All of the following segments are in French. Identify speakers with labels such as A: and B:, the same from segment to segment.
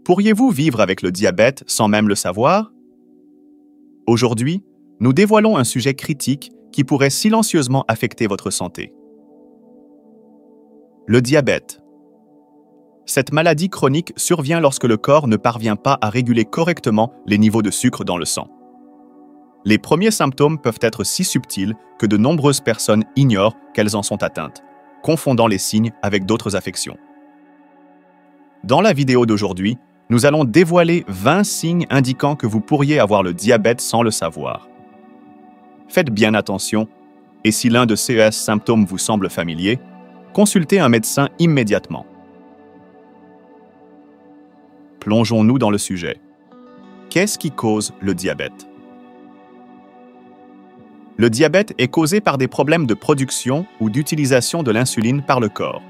A: Pourriez-vous vivre avec le diabète sans même le savoir? Aujourd'hui, nous dévoilons un sujet critique qui pourrait silencieusement affecter votre santé. Le diabète. Cette maladie chronique survient lorsque le corps ne parvient pas à réguler correctement les niveaux de sucre dans le sang. Les premiers symptômes peuvent être si subtils que de nombreuses personnes ignorent qu'elles en sont atteintes, confondant les signes avec d'autres affections. Dans la vidéo d'aujourd'hui, nous allons dévoiler 20 signes indiquant que vous pourriez avoir le diabète sans le savoir. Faites bien attention, et si l'un de ces symptômes vous semble familier, consultez un médecin immédiatement. Plongeons-nous dans le sujet. Qu'est-ce qui cause le diabète? Le diabète est causé par des problèmes de production ou d'utilisation de l'insuline par le corps.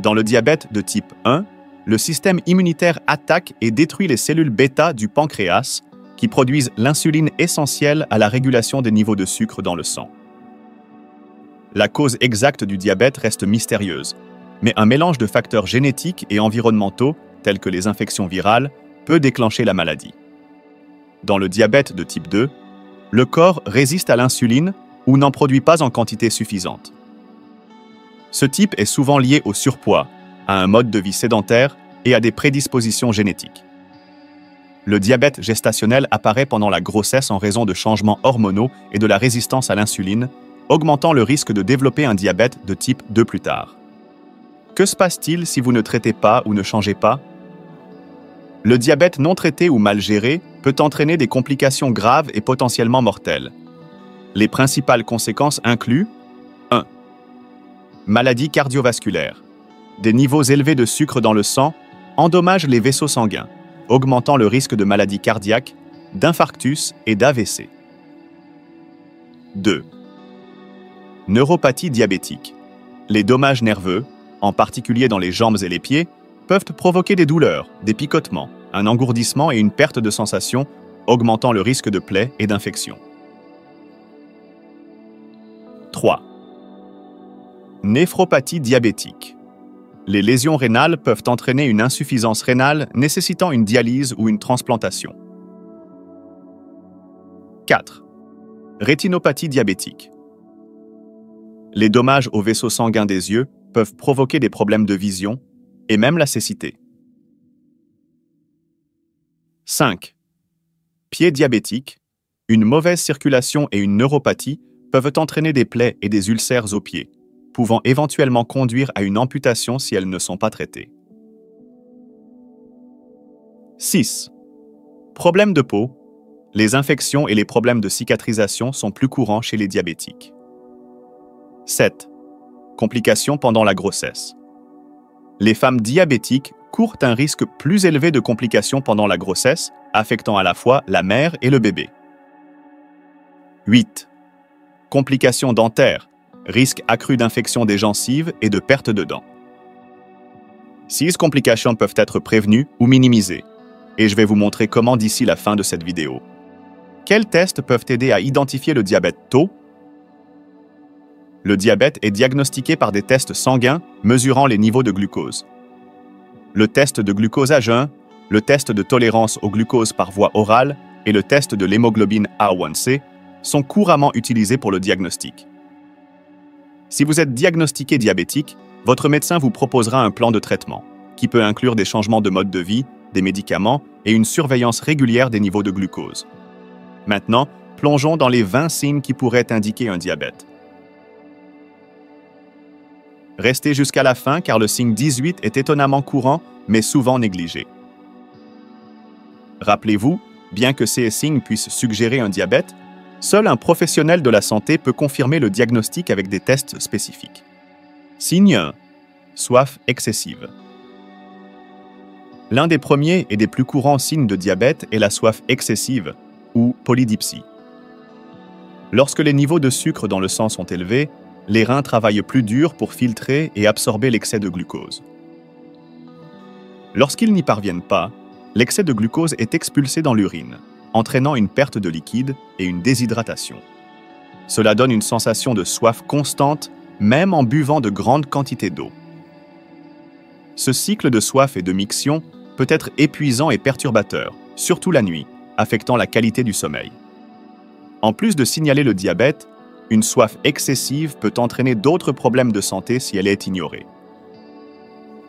A: Dans le diabète de type 1, le système immunitaire attaque et détruit les cellules bêta du pancréas qui produisent l'insuline essentielle à la régulation des niveaux de sucre dans le sang. La cause exacte du diabète reste mystérieuse, mais un mélange de facteurs génétiques et environnementaux, tels que les infections virales, peut déclencher la maladie. Dans le diabète de type 2, le corps résiste à l'insuline ou n'en produit pas en quantité suffisante. Ce type est souvent lié au surpoids, à un mode de vie sédentaire et à des prédispositions génétiques. Le diabète gestationnel apparaît pendant la grossesse en raison de changements hormonaux et de la résistance à l'insuline, augmentant le risque de développer un diabète de type 2 plus tard. Que se passe-t-il si vous ne traitez pas ou ne changez pas? Le diabète non traité ou mal géré peut entraîner des complications graves et potentiellement mortelles. Les principales conséquences incluent 1. Maladie cardiovasculaire. Des niveaux élevés de sucre dans le sang endommagent les vaisseaux sanguins, augmentant le risque de maladies cardiaques, d'infarctus et d'AVC. 2. Neuropathie diabétique. Les dommages nerveux, en particulier dans les jambes et les pieds, peuvent provoquer des douleurs, des picotements, un engourdissement et une perte de sensation, augmentant le risque de plaies et d'infections. 3. Néphropathie diabétique. Les lésions rénales peuvent entraîner une insuffisance rénale nécessitant une dialyse ou une transplantation. 4. Rétinopathie diabétique. Les dommages aux vaisseaux sanguins des yeux peuvent provoquer des problèmes de vision et même la cécité. 5. Pied diabétique. Une mauvaise circulation et une neuropathie peuvent entraîner des plaies et des ulcères aux pieds, pouvant éventuellement conduire à une amputation si elles ne sont pas traitées. 6. Problèmes de peau. Les infections et les problèmes de cicatrisation sont plus courants chez les diabétiques. 7. Complications pendant la grossesse. Les femmes diabétiques courent un risque plus élevé de complications pendant la grossesse, affectant à la fois la mère et le bébé. 8. Complications dentaires. Risque accru d'infection des gencives et de perte de dents. 6 complications peuvent être prévenues ou minimisées, et je vais vous montrer comment d'ici la fin de cette vidéo. Quels tests peuvent aider à identifier le diabète tôt? Le diabète est diagnostiqué par des tests sanguins mesurant les niveaux de glucose. Le test de glucose à jeun, le test de tolérance au glucose par voie orale et le test de l'hémoglobine A1C sont couramment utilisés pour le diagnostic. Si vous êtes diagnostiqué diabétique, votre médecin vous proposera un plan de traitement, qui peut inclure des changements de mode de vie, des médicaments et une surveillance régulière des niveaux de glucose. Maintenant, plongeons dans les 20 signes qui pourraient indiquer un diabète. Restez jusqu'à la fin car le signe 18 est étonnamment courant, mais souvent négligé. Rappelez-vous, bien que ces signes puissent suggérer un diabète, seul un professionnel de la santé peut confirmer le diagnostic avec des tests spécifiques. Signe 1. Soif excessive. L'un des premiers et des plus courants signes de diabète est la soif excessive, ou polydipsie. Lorsque les niveaux de sucre dans le sang sont élevés, les reins travaillent plus dur pour filtrer et absorber l'excès de glucose. Lorsqu'ils n'y parviennent pas, l'excès de glucose est expulsé dans l'urine, entraînant une perte de liquide et une déshydratation. Cela donne une sensation de soif constante, même en buvant de grandes quantités d'eau. Ce cycle de soif et de miction peut être épuisant et perturbateur, surtout la nuit, affectant la qualité du sommeil. En plus de signaler le diabète, une soif excessive peut entraîner d'autres problèmes de santé si elle est ignorée.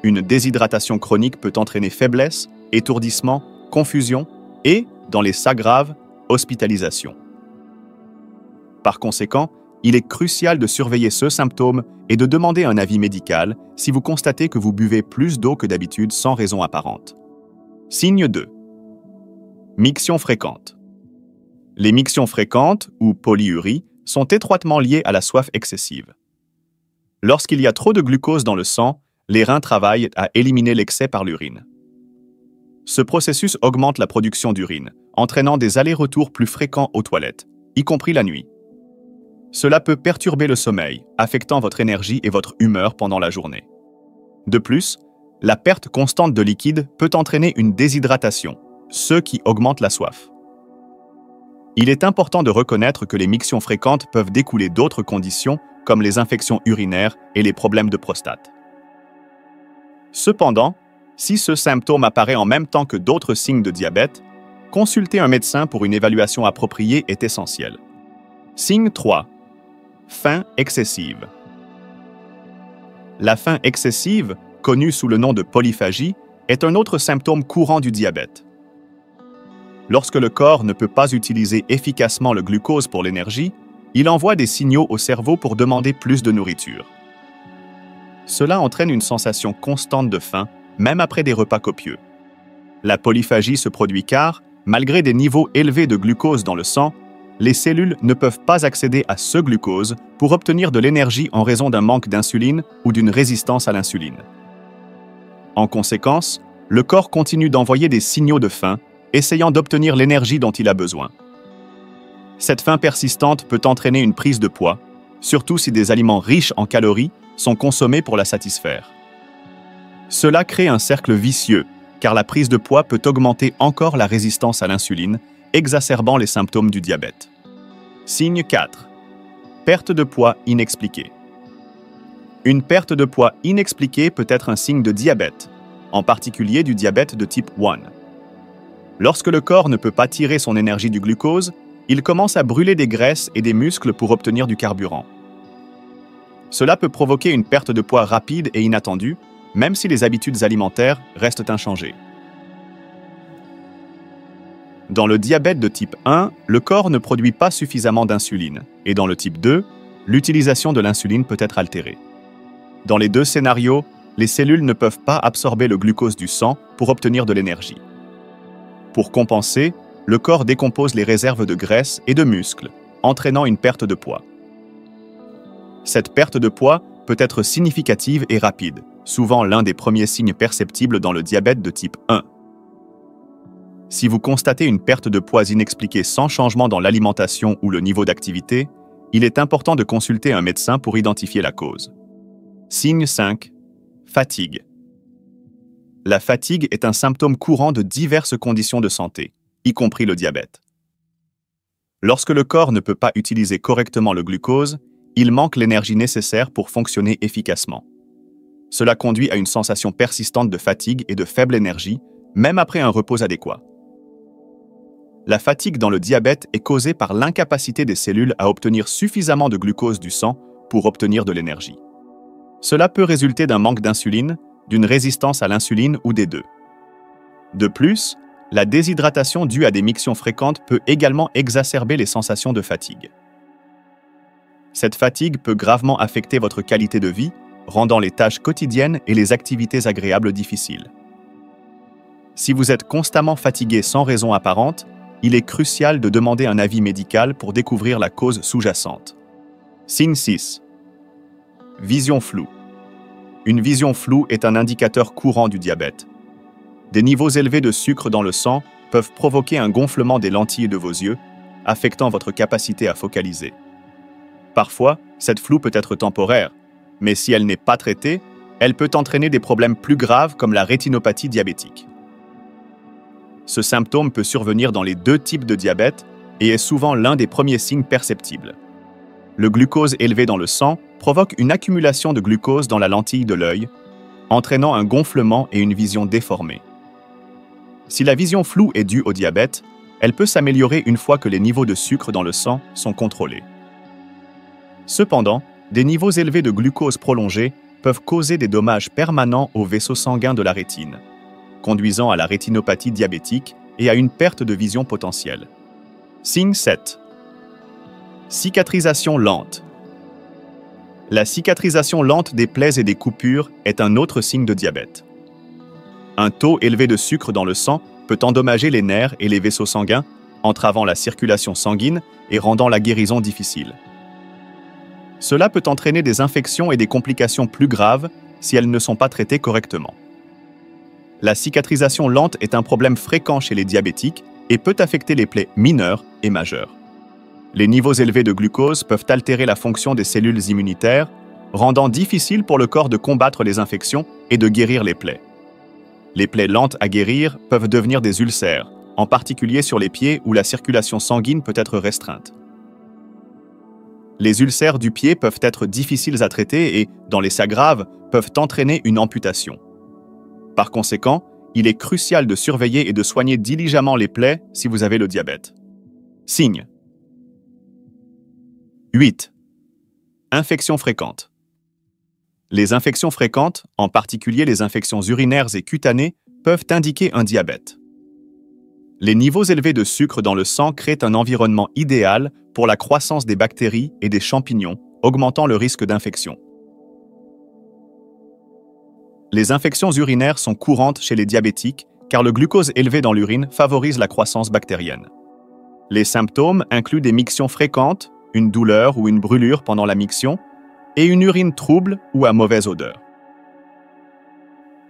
A: Une déshydratation chronique peut entraîner faiblesse, étourdissement, confusion et, dans les cas graves, hospitalisation. Par conséquent, il est crucial de surveiller ce symptôme et de demander un avis médical si vous constatez que vous buvez plus d'eau que d'habitude sans raison apparente. Signe 2. Miction fréquente. Les mictions fréquentes, ou polyuries, sont étroitement liées à la soif excessive. Lorsqu'il y a trop de glucose dans le sang, les reins travaillent à éliminer l'excès par l'urine. Ce processus augmente la production d'urine, entraînant des allers-retours plus fréquents aux toilettes, y compris la nuit. Cela peut perturber le sommeil, affectant votre énergie et votre humeur pendant la journée. De plus, la perte constante de liquide peut entraîner une déshydratation, ce qui augmente la soif. Il est important de reconnaître que les mictions fréquentes peuvent découler d'autres conditions comme les infections urinaires et les problèmes de prostate. Cependant, si ce symptôme apparaît en même temps que d'autres signes de diabète, consulter un médecin pour une évaluation appropriée est essentiel. Signe 3. Faim excessive. La faim excessive, connue sous le nom de polyphagie, est un autre symptôme courant du diabète. Lorsque le corps ne peut pas utiliser efficacement le glucose pour l'énergie, il envoie des signaux au cerveau pour demander plus de nourriture. Cela entraîne une sensation constante de faim, même après des repas copieux. La polyphagie se produit car, malgré des niveaux élevés de glucose dans le sang, les cellules ne peuvent pas accéder à ce glucose pour obtenir de l'énergie en raison d'un manque d'insuline ou d'une résistance à l'insuline. En conséquence, le corps continue d'envoyer des signaux de faim, essayant d'obtenir l'énergie dont il a besoin. Cette faim persistante peut entraîner une prise de poids, surtout si des aliments riches en calories sont consommés pour la satisfaire. Cela crée un cercle vicieux, car la prise de poids peut augmenter encore la résistance à l'insuline, exacerbant les symptômes du diabète. Signe 4. Perte de poids inexpliquée. Une perte de poids inexpliquée peut être un signe de diabète, en particulier du diabète de type 1. Lorsque le corps ne peut pas tirer son énergie du glucose, il commence à brûler des graisses et des muscles pour obtenir du carburant. Cela peut provoquer une perte de poids rapide et inattendue, même si les habitudes alimentaires restent inchangées. Dans le diabète de type 1, le corps ne produit pas suffisamment d'insuline, et dans le type 2, l'utilisation de l'insuline peut être altérée. Dans les deux scénarios, les cellules ne peuvent pas absorber le glucose du sang pour obtenir de l'énergie. Pour compenser, le corps décompose les réserves de graisse et de muscles, entraînant une perte de poids. Cette perte de poids peut être significative et rapide, souvent l'un des premiers signes perceptibles dans le diabète de type 1. Si vous constatez une perte de poids inexpliquée sans changement dans l'alimentation ou le niveau d'activité, il est important de consulter un médecin pour identifier la cause. Signe 5. Fatigue. La fatigue est un symptôme courant de diverses conditions de santé, y compris le diabète. Lorsque le corps ne peut pas utiliser correctement le glucose, il manque l'énergie nécessaire pour fonctionner efficacement. Cela conduit à une sensation persistante de fatigue et de faible énergie, même après un repos adéquat. La fatigue dans le diabète est causée par l'incapacité des cellules à obtenir suffisamment de glucose du sang pour obtenir de l'énergie. Cela peut résulter d'un manque d'insuline, d'une résistance à l'insuline ou des deux. De plus, la déshydratation due à des mictions fréquentes peut également exacerber les sensations de fatigue. Cette fatigue peut gravement affecter votre qualité de vie, rendant les tâches quotidiennes et les activités agréables difficiles. Si vous êtes constamment fatigué sans raison apparente, il est crucial de demander un avis médical pour découvrir la cause sous-jacente. Signe 6. Vision floue. Une vision floue est un indicateur courant du diabète. Des niveaux élevés de sucre dans le sang peuvent provoquer un gonflement des lentilles de vos yeux, affectant votre capacité à focaliser. Parfois, cette floue peut être temporaire, mais si elle n'est pas traitée, elle peut entraîner des problèmes plus graves comme la rétinopathie diabétique. Ce symptôme peut survenir dans les deux types de diabète et est souvent l'un des premiers signes perceptibles. Le glucose élevé dans le sang provoque une accumulation de glucose dans la lentille de l'œil, entraînant un gonflement et une vision déformée. Si la vision floue est due au diabète, elle peut s'améliorer une fois que les niveaux de sucre dans le sang sont contrôlés. Cependant, des niveaux élevés de glucose prolongés peuvent causer des dommages permanents aux vaisseaux sanguins de la rétine, conduisant à la rétinopathie diabétique et à une perte de vision potentielle. Signe 7. Cicatrisation lente. La cicatrisation lente des plaies et des coupures est un autre signe de diabète. Un taux élevé de sucre dans le sang peut endommager les nerfs et les vaisseaux sanguins, entravant la circulation sanguine et rendant la guérison difficile. Cela peut entraîner des infections et des complications plus graves si elles ne sont pas traitées correctement. La cicatrisation lente est un problème fréquent chez les diabétiques et peut affecter les plaies mineures et majeures. Les niveaux élevés de glucose peuvent altérer la fonction des cellules immunitaires, rendant difficile pour le corps de combattre les infections et de guérir les plaies. Les plaies lentes à guérir peuvent devenir des ulcères, en particulier sur les pieds où la circulation sanguine peut être restreinte. Les ulcères du pied peuvent être difficiles à traiter et, dans les cas graves, peuvent entraîner une amputation. Par conséquent, il est crucial de surveiller et de soigner diligemment les plaies si vous avez le diabète. Signes. 8. Infections fréquentes. Les infections fréquentes, en particulier les infections urinaires et cutanées, peuvent indiquer un diabète. Les niveaux élevés de sucre dans le sang créent un environnement idéal pour la croissance des bactéries et des champignons, augmentant le risque d'infection. Les infections urinaires sont courantes chez les diabétiques car le glucose élevé dans l'urine favorise la croissance bactérienne. Les symptômes incluent des mictions fréquentes, une douleur ou une brûlure pendant la miction, et une urine trouble ou à mauvaise odeur.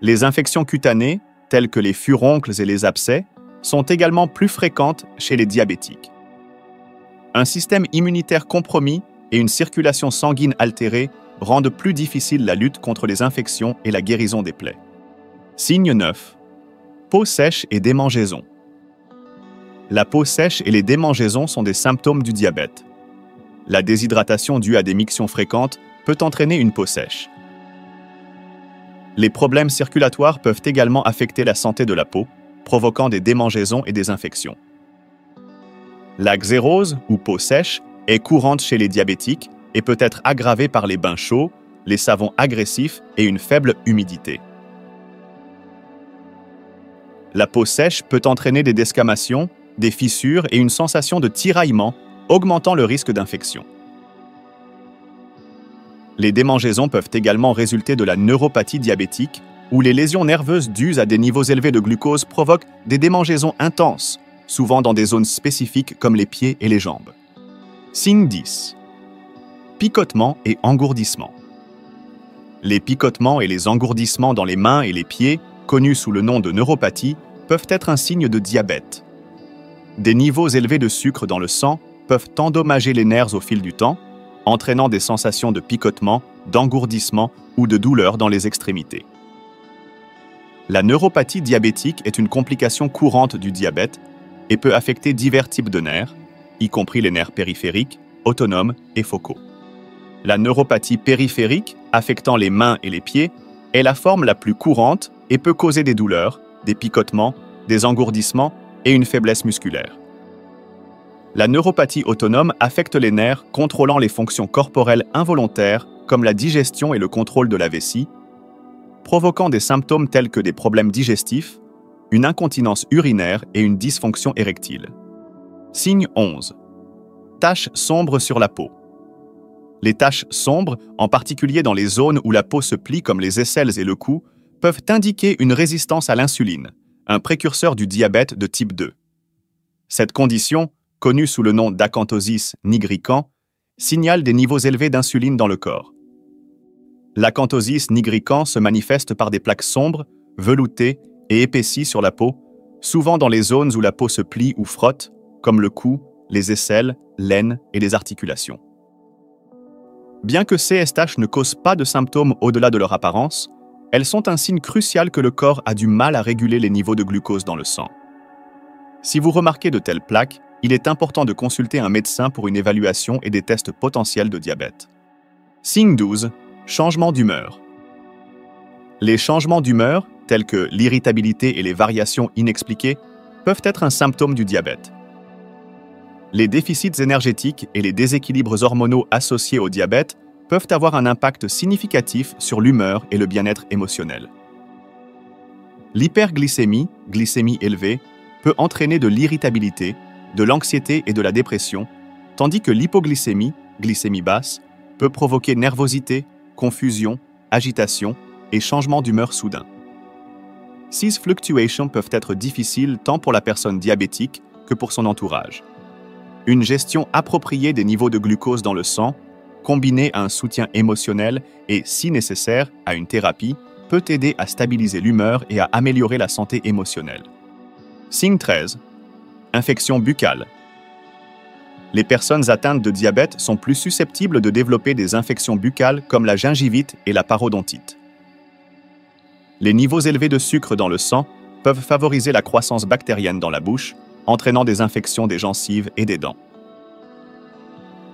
A: Les infections cutanées, telles que les furoncles et les abcès, sont également plus fréquentes chez les diabétiques. Un système immunitaire compromis et une circulation sanguine altérée rendent plus difficile la lutte contre les infections et la guérison des plaies. Signe 9. Peau sèche et démangeaisons. La peau sèche et les démangeaisons sont des symptômes du diabète. La déshydratation due à des mictions fréquentes peut entraîner une peau sèche. Les problèmes circulatoires peuvent également affecter la santé de la peau, provoquant des démangeaisons et des infections. La xérose, ou peau sèche, est courante chez les diabétiques et peut être aggravée par les bains chauds, les savons agressifs et une faible humidité. La peau sèche peut entraîner des desquamations, des fissures et une sensation de tiraillement, augmentant le risque d'infection. Les démangeaisons peuvent également résulter de la neuropathie diabétique, où les lésions nerveuses dues à des niveaux élevés de glucose provoquent des démangeaisons intenses, souvent dans des zones spécifiques comme les pieds et les jambes. Signe 10. Picotements et engourdissements. Les picotements et les engourdissements dans les mains et les pieds, connus sous le nom de neuropathie, peuvent être un signe de diabète. Des niveaux élevés de sucre dans le sang peuvent endommager les nerfs au fil du temps, entraînant des sensations de picotement, d'engourdissement ou de douleur dans les extrémités. La neuropathie diabétique est une complication courante du diabète et peut affecter divers types de nerfs, y compris les nerfs périphériques, autonomes et focaux. La neuropathie périphérique, affectant les mains et les pieds, est la forme la plus courante et peut causer des douleurs, des picotements, des engourdissements et une faiblesse musculaire. La neuropathie autonome affecte les nerfs contrôlant les fonctions corporelles involontaires comme la digestion et le contrôle de la vessie, provoquant des symptômes tels que des problèmes digestifs, une incontinence urinaire et une dysfonction érectile. Signe 11. Taches sombres sur la peau. Les taches sombres, en particulier dans les zones où la peau se plie comme les aisselles et le cou, peuvent indiquer une résistance à l'insuline, un précurseur du diabète de type 2. Cette condition, connue sous le nom d'acanthosis nigricans, signale des niveaux élevés d'insuline dans le corps. L'acanthosis nigricans se manifeste par des plaques sombres, veloutées et épaissies sur la peau, souvent dans les zones où la peau se plie ou frotte, comme le cou, les aisselles, l'aine et les articulations. Bien que ces taches ne causent pas de symptômes au-delà de leur apparence, elles sont un signe crucial que le corps a du mal à réguler les niveaux de glucose dans le sang. Si vous remarquez de telles plaques, il est important de consulter un médecin pour une évaluation et des tests potentiels de diabète. Signe 12. Changement d'humeur. Les changements d'humeur, tels que l'irritabilité et les variations inexpliquées, peuvent être un symptôme du diabète. Les déficits énergétiques et les déséquilibres hormonaux associés au diabète peuvent avoir un impact significatif sur l'humeur et le bien-être émotionnel. L'hyperglycémie, glycémie élevée, peut entraîner de l'irritabilité, de l'anxiété et de la dépression, tandis que l'hypoglycémie, glycémie basse, peut provoquer nervosité, confusion, agitation et changement d'humeur soudain. Ces fluctuations peuvent être difficiles tant pour la personne diabétique que pour son entourage. Une gestion appropriée des niveaux de glucose dans le sang, combinée à un soutien émotionnel et, si nécessaire, à une thérapie, peut aider à stabiliser l'humeur et à améliorer la santé émotionnelle. Signe 13. Infection buccale. Les personnes atteintes de diabète sont plus susceptibles de développer des infections buccales comme la gingivite et la parodontite. Les niveaux élevés de sucre dans le sang peuvent favoriser la croissance bactérienne dans la bouche, entraînant des infections des gencives et des dents.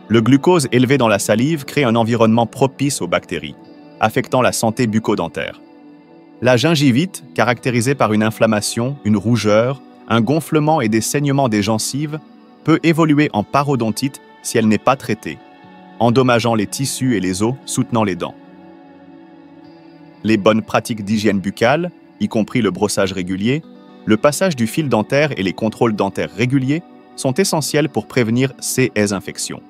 A: Le glucose élevé dans la salive crée un environnement propice aux bactéries, affectant la santé bucco-dentaire. La gingivite, caractérisée par une inflammation, une rougeur, un gonflement et des saignements des gencives, peut évoluer en parodontite si elle n'est pas traitée, endommageant les tissus et les os soutenant les dents. Les bonnes pratiques d'hygiène buccale, y compris le brossage régulier, le passage du fil dentaire et les contrôles dentaires réguliers, sont essentiels pour prévenir ces infections.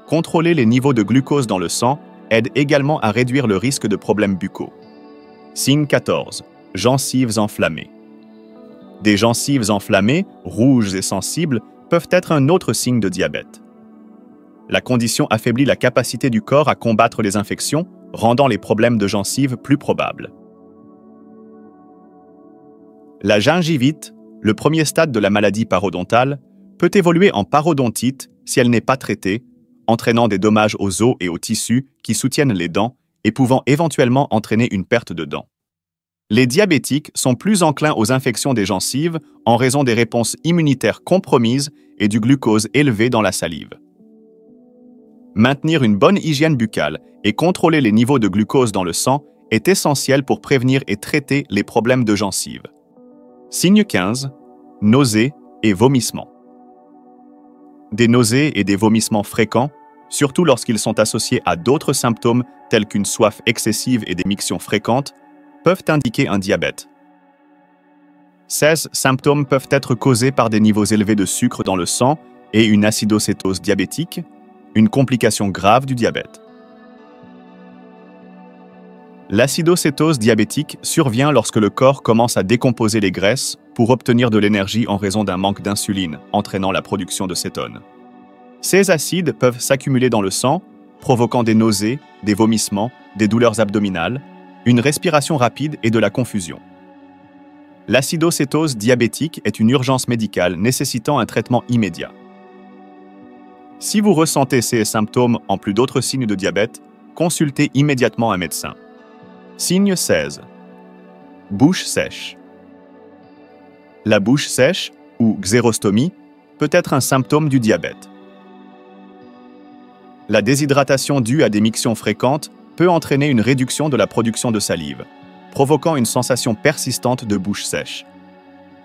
A: Contrôler les niveaux de glucose dans le sang aide également à réduire le risque de problèmes buccaux. Signe 14. Gencives enflammées. Des gencives enflammées, rouges et sensibles, peuvent être un autre signe de diabète. La condition affaiblit la capacité du corps à combattre les infections, rendant les problèmes de gencives plus probables. La gingivite, le premier stade de la maladie parodontale, peut évoluer en parodontite si elle n'est pas traitée, entraînant des dommages aux os et aux tissus qui soutiennent les dents et pouvant éventuellement entraîner une perte de dents. Les diabétiques sont plus enclins aux infections des gencives en raison des réponses immunitaires compromises et du glucose élevé dans la salive. Maintenir une bonne hygiène buccale et contrôler les niveaux de glucose dans le sang est essentiel pour prévenir et traiter les problèmes de gencives. Signe 15. Nausées et vomissements. Des nausées et des vomissements fréquents, surtout lorsqu'ils sont associés à d'autres symptômes tels qu'une soif excessive et des mictions fréquentes, peuvent indiquer un diabète. Ces symptômes peuvent être causés par des niveaux élevés de sucre dans le sang et une acidocétose diabétique, une complication grave du diabète. L'acidocétose diabétique survient lorsque le corps commence à décomposer les graisses pour obtenir de l'énergie en raison d'un manque d'insuline, entraînant la production de cétone. Ces acides peuvent s'accumuler dans le sang, provoquant des nausées, des vomissements, des douleurs abdominales, une respiration rapide et de la confusion. L'acidocétose diabétique est une urgence médicale nécessitant un traitement immédiat. Si vous ressentez ces symptômes en plus d'autres signes de diabète, consultez immédiatement un médecin. Signe 16. Bouche sèche. La bouche sèche, ou xérostomie, peut être un symptôme du diabète. La déshydratation due à des mictions fréquentes peut entraîner une réduction de la production de salive, provoquant une sensation persistante de bouche sèche.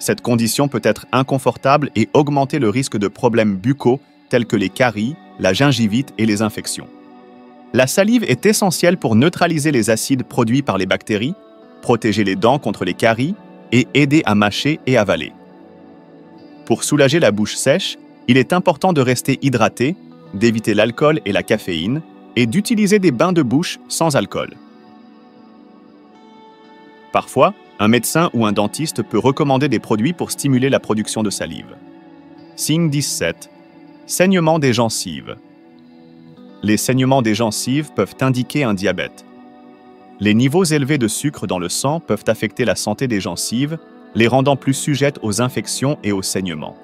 A: Cette condition peut être inconfortable et augmenter le risque de problèmes buccaux tels que les caries, la gingivite et les infections. La salive est essentielle pour neutraliser les acides produits par les bactéries, protéger les dents contre les caries et aider à mâcher et avaler. Pour soulager la bouche sèche, il est important de rester hydraté, d'éviter l'alcool et la caféine et d'utiliser des bains de bouche sans alcool. Parfois, un médecin ou un dentiste peut recommander des produits pour stimuler la production de salive. Signe 17. Saignement des gencives. Les saignements des gencives peuvent indiquer un diabète. Les niveaux élevés de sucre dans le sang peuvent affecter la santé des gencives, les rendant plus sujettes aux infections et aux saignements.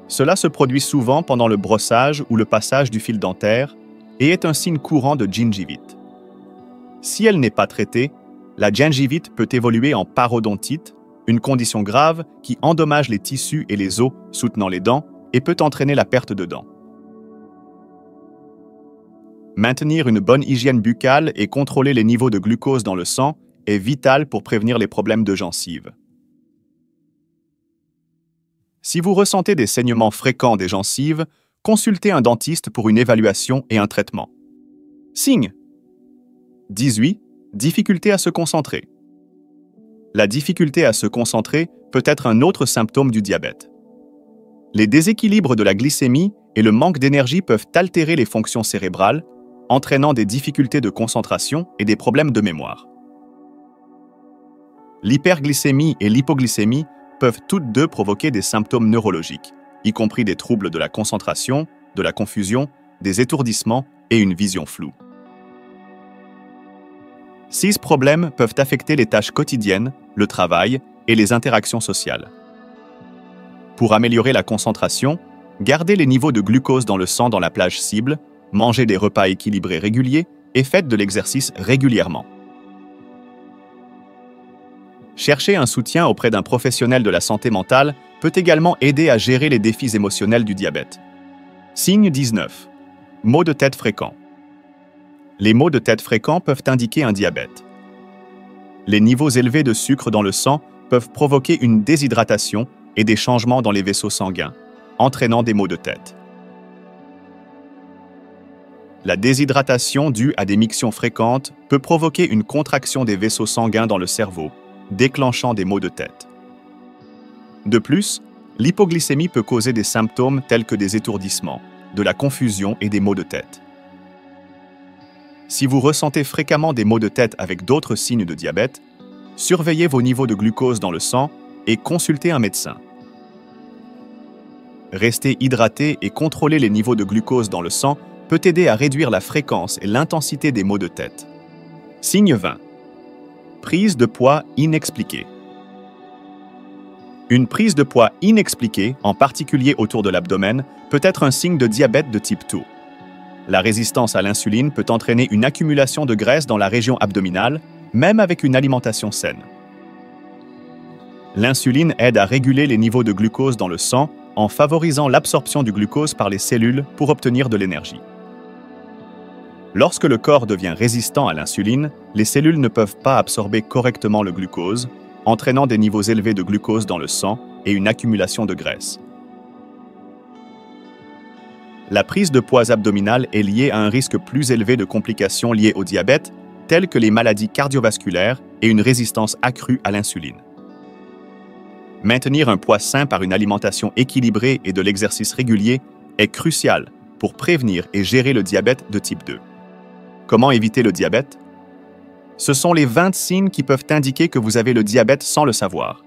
A: Cela se produit souvent pendant le brossage ou le passage du fil dentaire et est un signe courant de gingivite. Si elle n'est pas traitée, la gingivite peut évoluer en parodontite, une condition grave qui endommage les tissus et les os soutenant les dents et peut entraîner la perte de dents. Maintenir une bonne hygiène buccale et contrôler les niveaux de glucose dans le sang est vital pour prévenir les problèmes de gencives. Si vous ressentez des saignements fréquents des gencives, consultez un dentiste pour une évaluation et un traitement. Signes. 18. Difficulté à se concentrer. La difficulté à se concentrer peut être un autre symptôme du diabète. Les déséquilibres de la glycémie et le manque d'énergie peuvent altérer les fonctions cérébrales, entraînant des difficultés de concentration et des problèmes de mémoire. L'hyperglycémie et l'hypoglycémie peuvent toutes deux provoquer des symptômes neurologiques, y compris des troubles de la concentration, de la confusion, des étourdissements et une vision floue. Ces problèmes peuvent affecter les tâches quotidiennes, le travail et les interactions sociales. Pour améliorer la concentration, gardez les niveaux de glucose dans le sang dans la plage cible, mangez des repas équilibrés réguliers et faites de l'exercice régulièrement. Chercher un soutien auprès d'un professionnel de la santé mentale peut également aider à gérer les défis émotionnels du diabète. Signe 19. Maux de tête fréquents. Les maux de tête fréquents peuvent indiquer un diabète. Les niveaux élevés de sucre dans le sang peuvent provoquer une déshydratation et des changements dans les vaisseaux sanguins, entraînant des maux de tête. La déshydratation due à des mictions fréquentes peut provoquer une contraction des vaisseaux sanguins dans le cerveau, déclenchant des maux de tête. De plus, l'hypoglycémie peut causer des symptômes tels que des étourdissements, de la confusion et des maux de tête. Si vous ressentez fréquemment des maux de tête avec d'autres signes de diabète, surveillez vos niveaux de glucose dans le sang et consultez un médecin. Rester hydraté et contrôler les niveaux de glucose dans le sang peut aider à réduire la fréquence et l'intensité des maux de tête. Signe 20. Prise de poids inexpliquée. Une prise de poids inexpliquée, en particulier autour de l'abdomen, peut être un signe de diabète de type 2. La résistance à l'insuline peut entraîner une accumulation de graisse dans la région abdominale, même avec une alimentation saine. L'insuline aide à réguler les niveaux de glucose dans le sang en favorisant l'absorption du glucose par les cellules pour obtenir de l'énergie. Lorsque le corps devient résistant à l'insuline, les cellules ne peuvent pas absorber correctement le glucose, entraînant des niveaux élevés de glucose dans le sang et une accumulation de graisse. La prise de poids abdominale est liée à un risque plus élevé de complications liées au diabète, telles que les maladies cardiovasculaires et une résistance accrue à l'insuline. Maintenir un poids sain par une alimentation équilibrée et de l'exercice régulier est crucial pour prévenir et gérer le diabète de type 2. Comment éviter le diabète? Ce sont les 20 signes qui peuvent indiquer que vous avez le diabète sans le savoir.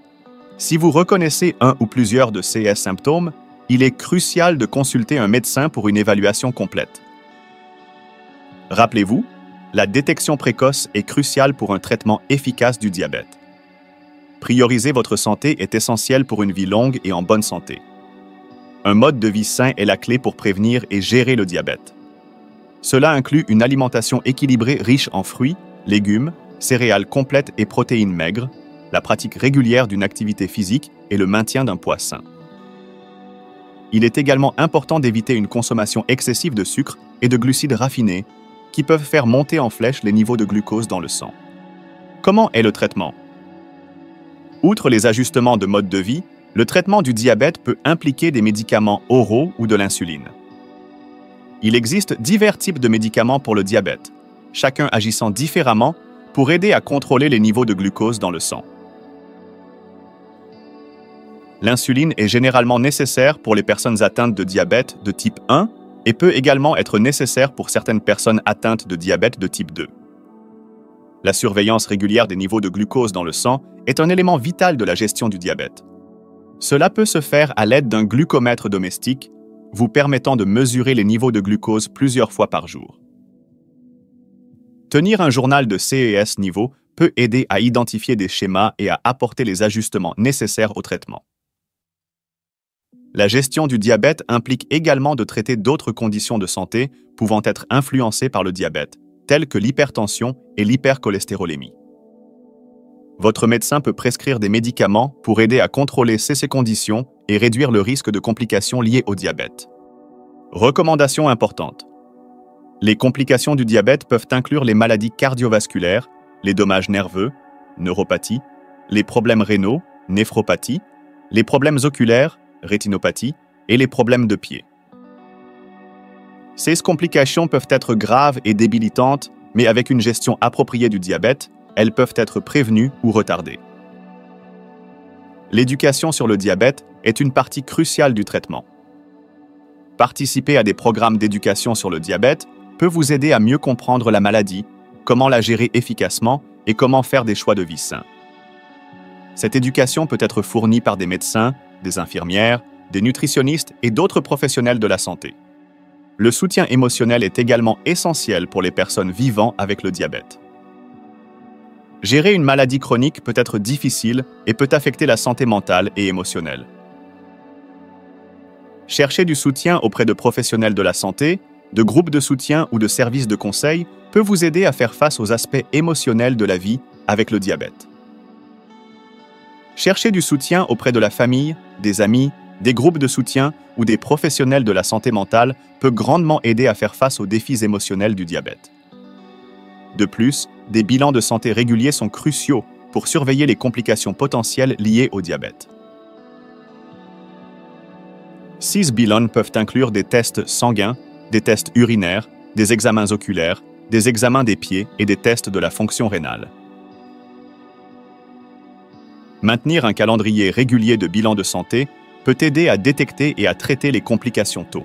A: Si vous reconnaissez un ou plusieurs de ces symptômes, il est crucial de consulter un médecin pour une évaluation complète. Rappelez-vous, la détection précoce est cruciale pour un traitement efficace du diabète. Prioriser votre santé est essentiel pour une vie longue et en bonne santé. Un mode de vie sain est la clé pour prévenir et gérer le diabète. Cela inclut une alimentation équilibrée riche en fruits, légumes, céréales complètes et protéines maigres, la pratique régulière d'une activité physique et le maintien d'un poids sain. Il est également important d'éviter une consommation excessive de sucre et de glucides raffinés qui peuvent faire monter en flèche les niveaux de glucose dans le sang. Comment est le traitement? Outre les ajustements de mode de vie, le traitement du diabète peut impliquer des médicaments oraux ou de l'insuline. Il existe divers types de médicaments pour le diabète, chacun agissant différemment pour aider à contrôler les niveaux de glucose dans le sang. L'insuline est généralement nécessaire pour les personnes atteintes de diabète de type 1 et peut également être nécessaire pour certaines personnes atteintes de diabète de type 2. La surveillance régulière des niveaux de glucose dans le sang est un élément vital de la gestion du diabète. Cela peut se faire à l'aide d'un glucomètre domestique, vous permettant de mesurer les niveaux de glucose plusieurs fois par jour. Tenir un journal de CES niveau peut aider à identifier des schémas et à apporter les ajustements nécessaires au traitement. La gestion du diabète implique également de traiter d'autres conditions de santé pouvant être influencées par le diabète, telles que l'hypertension et l'hypercholestérolémie. Votre médecin peut prescrire des médicaments pour aider à contrôler ces conditions et réduire le risque de complications liées au diabète. Recommandations importantes. Les complications du diabète peuvent inclure les maladies cardiovasculaires, les dommages nerveux, neuropathie, les problèmes rénaux, néphropathie, les problèmes oculaires, rétinopathie, et les problèmes de pied. Ces complications peuvent être graves et débilitantes, mais avec une gestion appropriée du diabète, elles peuvent être prévenues ou retardées. L'éducation sur le diabète est une partie cruciale du traitement. Participer à des programmes d'éducation sur le diabète peut vous aider à mieux comprendre la maladie, comment la gérer efficacement et comment faire des choix de vie sains. Cette éducation peut être fournie par des médecins, des infirmières, des nutritionnistes et d'autres professionnels de la santé. Le soutien émotionnel est également essentiel pour les personnes vivant avec le diabète. Gérer une maladie chronique peut être difficile et peut affecter la santé mentale et émotionnelle. Chercher du soutien auprès de professionnels de la santé, de groupes de soutien ou de services de conseil peut vous aider à faire face aux aspects émotionnels de la vie avec le diabète. Chercher du soutien auprès de la famille, des amis, des groupes de soutien ou des professionnels de la santé mentale peut grandement aider à faire face aux défis émotionnels du diabète. De plus, des bilans de santé réguliers sont cruciaux pour surveiller les complications potentielles liées au diabète. 6 bilans peuvent inclure des tests sanguins, des tests urinaires, des examens oculaires, des examens des pieds et des tests de la fonction rénale. Maintenir un calendrier régulier de bilan de santé peut aider à détecter et à traiter les complications tôt.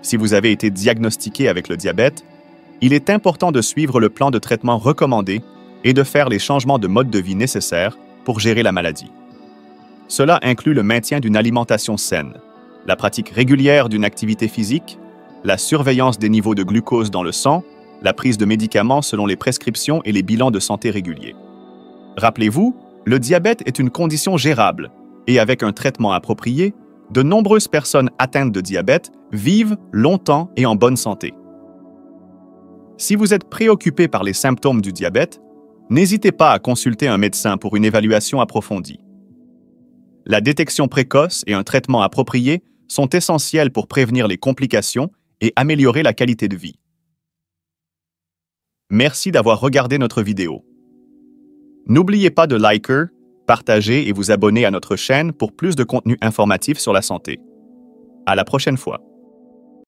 A: Si vous avez été diagnostiqué avec le diabète, il est important de suivre le plan de traitement recommandé et de faire les changements de mode de vie nécessaires pour gérer la maladie. Cela inclut le maintien d'une alimentation saine, la pratique régulière d'une activité physique, la surveillance des niveaux de glucose dans le sang, la prise de médicaments selon les prescriptions et les bilans de santé réguliers. Rappelez-vous, le diabète est une condition gérable et avec un traitement approprié, de nombreuses personnes atteintes de diabète vivent longtemps et en bonne santé. Si vous êtes préoccupé par les symptômes du diabète, n'hésitez pas à consulter un médecin pour une évaluation approfondie. La détection précoce et un traitement approprié sont essentiels pour prévenir les complications et améliorer la qualité de vie. Merci d'avoir regardé notre vidéo. N'oubliez pas de liker, partager et vous abonner à notre chaîne pour plus de contenu informatif sur la santé. À la prochaine fois.